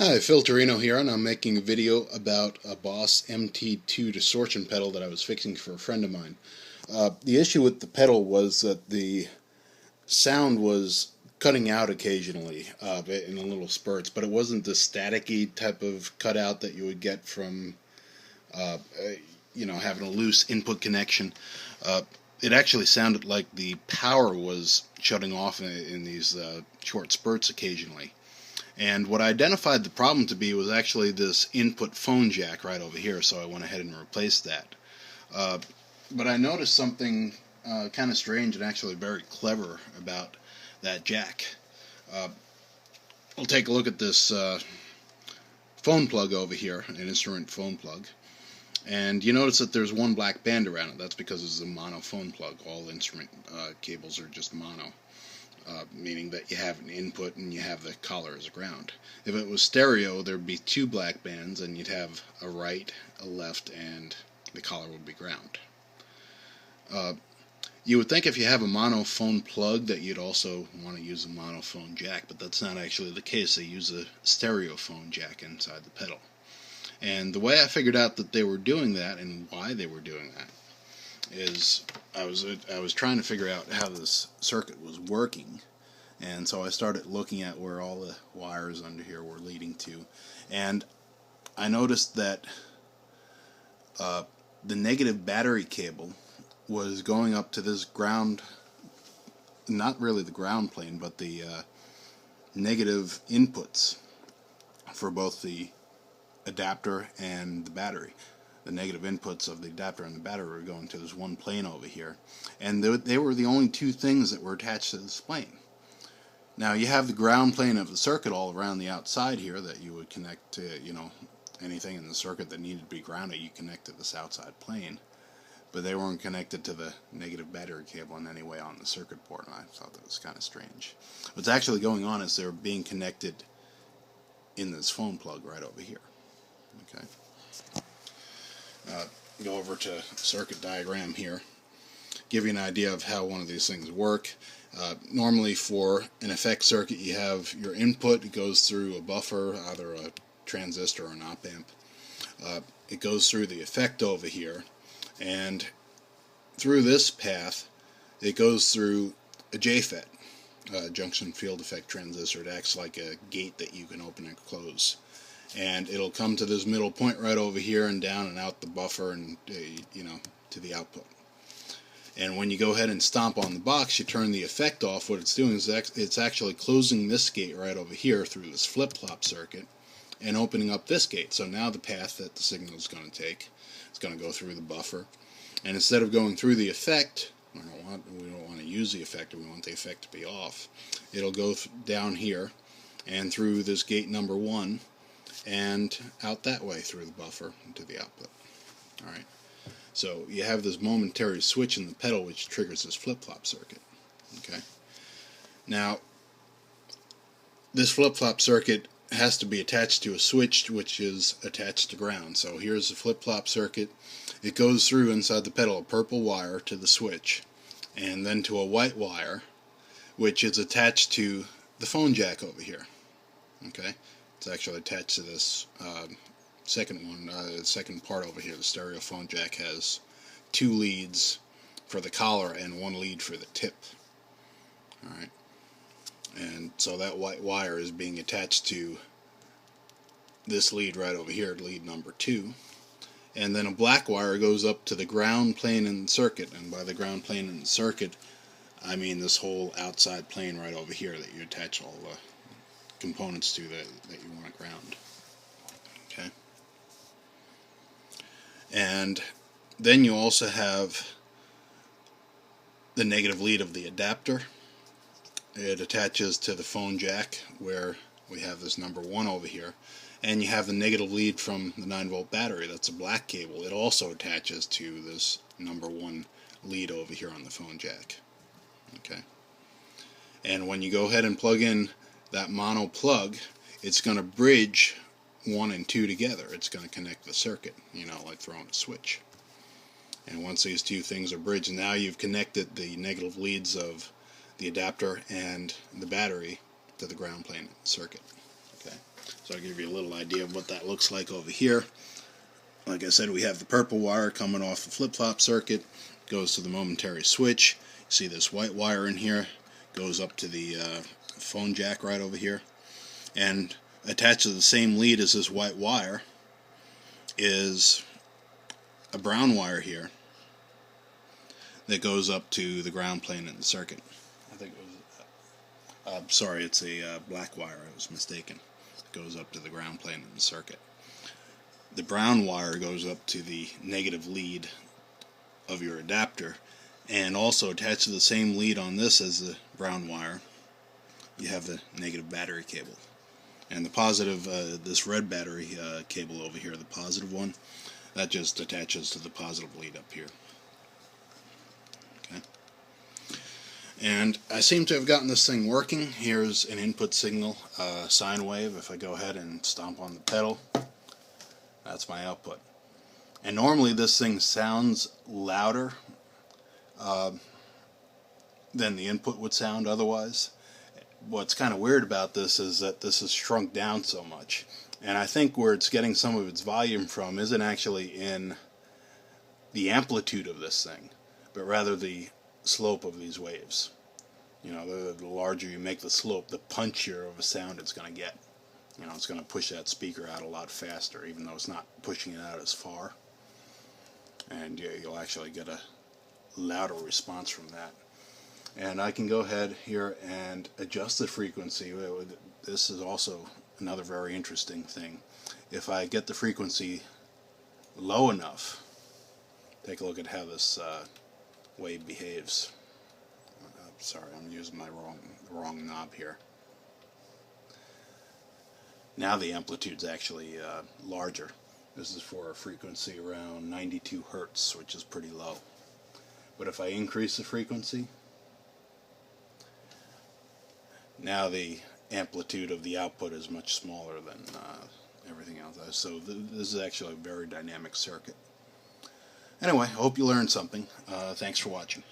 Hi, Phil Tirino here, and I'm making a video about a Boss MT2 distortion pedal that I was fixing for a friend of mine. The issue with the pedal was that the sound was cutting out occasionally in little spurts, but it wasn't the staticky type of cutout that you would get from having a loose input connection. It actually sounded like the power was shutting off in these short spurts occasionally. And what I identified the problem to be was actually this input phone jack right over here, so I went ahead and replaced that. But I noticed something kind of strange and actually very clever about that jack. We'll take a look at this phone plug over here, an instrument phone plug. And you notice that there's one black band around it. That's because it's a mono phone plug. All instrument cables are just mono. Meaning that you have an input and you have the collar as a ground. If it was stereo, there'd be two black bands, and you'd have a right, a left, and the collar would be ground. You would think if you have a monophone plug that you'd also want to use a monophone jack, but that's not actually the case. They use a stereophone jack inside the pedal. And the way I figured out that they were doing that and why they were doing that is I was trying to figure out how this circuit was working, and so I started looking at where all the wires under here were leading to, and I noticed that the negative battery cable was going up to this ground, not really the ground plane, but the negative inputs for both the adapter and the battery. The negative inputs of the adapter and the battery were going to this one plane over here, and they were the only two things that were attached to this plane. Now you have the ground plane of the circuit all around the outside here that you would connect to, anything in the circuit that needed to be grounded, you connect to this outside plane, but they weren't connected to the negative battery cable in any way on the circuit board, and I thought that was kind of strange. What's actually going on is they're being connected in this phone plug right over here. Okay. Go over to circuit diagram here, give you an idea of how one of these things work. Normally for an effect circuit you have your input, it goes through a buffer, either a transistor or an op amp. It goes through the effect over here, and through this path it goes through a JFET, junction field effect transistor. It acts like a gate that you can open and close. And it'll come to this middle point right over here and down and out the buffer and to the output. And when you go ahead and stomp on the box, you turn the effect off. What it's doing is it's actually closing this gate right over here through this flip-flop circuit and opening up this gate. So now the path that the signal is going to take is going to go through the buffer, and instead of going through the effect, we don't want to use the effect, we want the effect to be off. It'll go down here and through this gate number 1 and out that way through the buffer into the output. Alright, so you have this momentary switch in the pedal which triggers this flip-flop circuit. Okay, now this flip-flop circuit has to be attached to a switch which is attached to ground. So here's the flip-flop circuit. It goes through inside the pedal a purple wire to the switch, and then to a white wire which is attached to the phone jack over here. Okay, it's actually attached to this second one, second part over here. The stereo phone jack has 2 leads for the collar and 1 lead for the tip. Alright, and so that white wire is being attached to this lead right over here, lead number 2. And then a black wire goes up to the ground plane in the circuit, and by the ground plane in the circuit I mean this whole outside plane right over here that you attach all the components to that you want to ground. Okay, and then you also have the negative lead of the adapter. It attaches to the phone jack where we have this number 1 over here, and you have the negative lead from the 9-volt battery. That's a black cable. It also attaches to this number 1 lead over here on the phone jack. Okay, and when you go ahead and plug in that mono plug, it's going to bridge 1 and 2 together. It's going to connect the circuit, like throwing a switch. And once these two things are bridged, now you've connected the negative leads of the adapter and the battery to the ground plane circuit. Okay, So I'll give you a little idea of what that looks like over here. Like I said, we have the purple wire coming off the flip-flop circuit, goes to the momentary switch. You see this white wire in here, goes up to the phone jack right over here. And attached to the same lead as this white wire is a brown wire here that goes up to the ground plane in the circuit. I think it was, sorry, it's a black wire, I was mistaken. It goes up to the ground plane in the circuit. The brown wire goes up to the negative lead of your adapter, and also attached to the same lead on this as the brown wire, you have the negative battery cable. And the positive, this red battery cable over here, the positive one, that just attaches to the positive lead up here. Okay. And I seem to have gotten this thing working. Here's an input signal, sine wave. If I go ahead and stomp on the pedal, that's my output. And normally this thing sounds louder than the input would sound otherwise. What's kind of weird about this is that this is shrunk down so much. And I think where it's getting some of its volume from isn't actually in the amplitude of this thing, but rather the slope of these waves. You know, the larger you make the slope, the punchier of a sound it's going to get. You know, it's going to push that speaker out a lot faster, even though it's not pushing it out as far. And yeah, you'll actually get a louder response from that. And I can go ahead here and adjust the frequency. This is also another very interesting thing. If I get the frequency low enough, take a look at how this wave behaves. Sorry, I'm using the wrong knob here. Now the amplitude's actually larger. This is for a frequency around 92 Hertz, which is pretty low. But if I increase the frequency, now the amplitude of the output is much smaller than everything else. So this is actually a very dynamic circuit. Anyway, I hope you learned something. Thanks for watching.